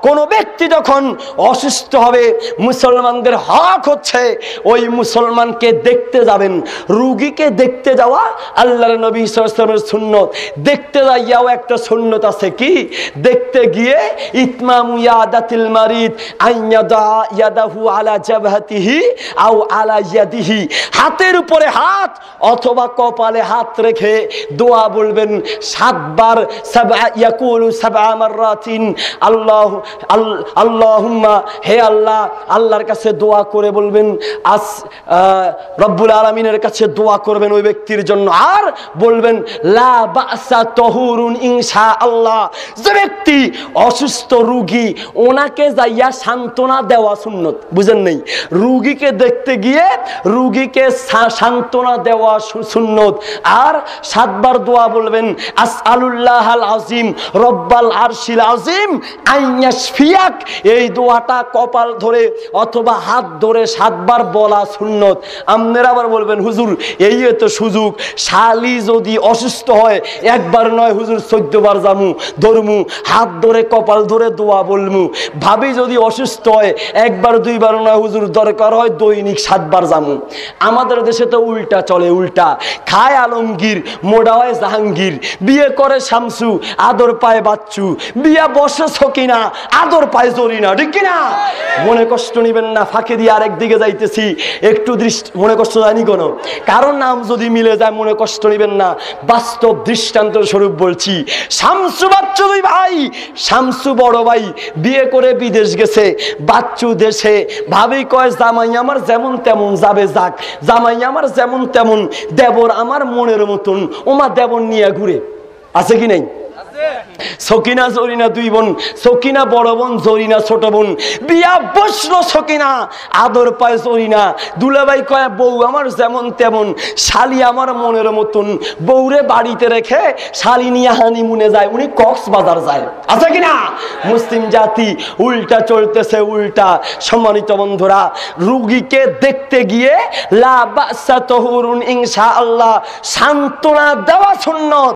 কোন ব্যক্তি যখন অসুস্থ হবে মুসলমানদের হক হচ্ছে ওই মুসলমানকে দেখতে যাবেন। রোগীকে দেখতে যাওয়া আল্লাহর নবী সাল্লাল্লাহু আলাইহি ওয়াসাল্লামের সুন্নত। দেখতে যাইয়াও একটা সুন্নত আছে, কি? দেখতে গিয়ে ইতমামু ইয়াদাতিল মারিদ আইয়াদা ইয়াদাহু আলা জাবহাতিহি আও আলা ইয়াদিহি, হাতের উপরে হাত অথবা কপালে হাত রেখে দোয়া বলবেন 7 বার। সাবআ ইয়াকুলু সাবআ মাররাতিন আল্লাহুম্মা, হে আল্লাহ, আল্লাহর কাছে দোয়া করে বলবেন, রব্বুল আলামিনের কাছে দোয়া করবেন ওই ব্যক্তির জন্য, আর বলবেন লা বাসা তাহুরুন ইনশাআল্লাহ। যে ব্যক্তি অসুস্থ রোগী ওনাকে যাইয়া সান্ত্বনা দেওয়া সুন্নত, বুঝেন নাই? রোগীকে দেখতে গিয়ে রোগীকে সান্ত্বনা দেওয়া সুন্নত। আর 7 বার দোয়া বলবেন আসআলুল্লাহাল আযীম রব্বাল আরশিল আযীম আইয়াশফিয়াক। এই দোয়াটা কপাল ধরে অথবা হাত ধরে 7 বার বলা সুন্নত। আপনারা আবার বলবেন হুজুর এই তো সুযোগ, শালি যদি অসুস্থ হয় একবার নয় হুজুর 14 বার জামু ধরমু, হাত ধরে কপাল ধরে দোয়া বলমু। ভাবি যদি অসুস্থ হয় একবার 2 বার নয় হুজুর দরকার হয় দৈনিক 7 বার জামু। আমাদের দেশে তো উল্টা চলে, উল্টা। খায় আলমগীর, মোড়া হয় জাহাঙ্গীর, বিয়ে করে শামসু, আদর পায় বাচ্চু, বিয়া বসে সকিনা, আদর পায় জরিনা, ঠিক কিনা? মনে কষ্ট নিবেন না, ফাঁকে দিয়ে আরেক দিকে যাইতেছি, একটু মনে কষ্ট যায়নি কোনো, কারণ নাম যদি মিলে যায় মনে কষ্ট নিবেন না। বাস্তব দৃষ্টান্ত স্বরূপ বলছি। শামসু বাচ্চু 2 ভাই, শামসু বড় ভাই বিয়ে করে বিদেশ গেছে, বাচ্চু দেশে। ভাবি কয় জামাই আমার যেমন তেমন যাবে যাক, জামাই আমার যেমন তেমন, দেবর আমার মনের মতন, ওমা দেবর নিয়ে ঘুরে। আছে কি নাই? সকিনা জরিনা 2 বোন, সকিনা বড় বোন, জরিনা ছোট বোন। বিয়া বসলো সকিনা, আদর পায় জরিনা। দুলাভাই কয় বউ আমার যেমন তেমন, শালি আমার মনের মতন। বউরে বাড়িতে রেখে শালি নিয়ে হানিমুনে যায়, উনি কক্সবাজার যায়। আছে কিনা? মুসলিম জাতি উল্টা চলতেছে, উল্টা। সম্মানিত বন্ধুরা, রোগীকে দেখতে গিয়ে লা বাসা তাহুরুন ইনশাআল্লাহ সান্ত্বনা দেওয়া সুন্নত।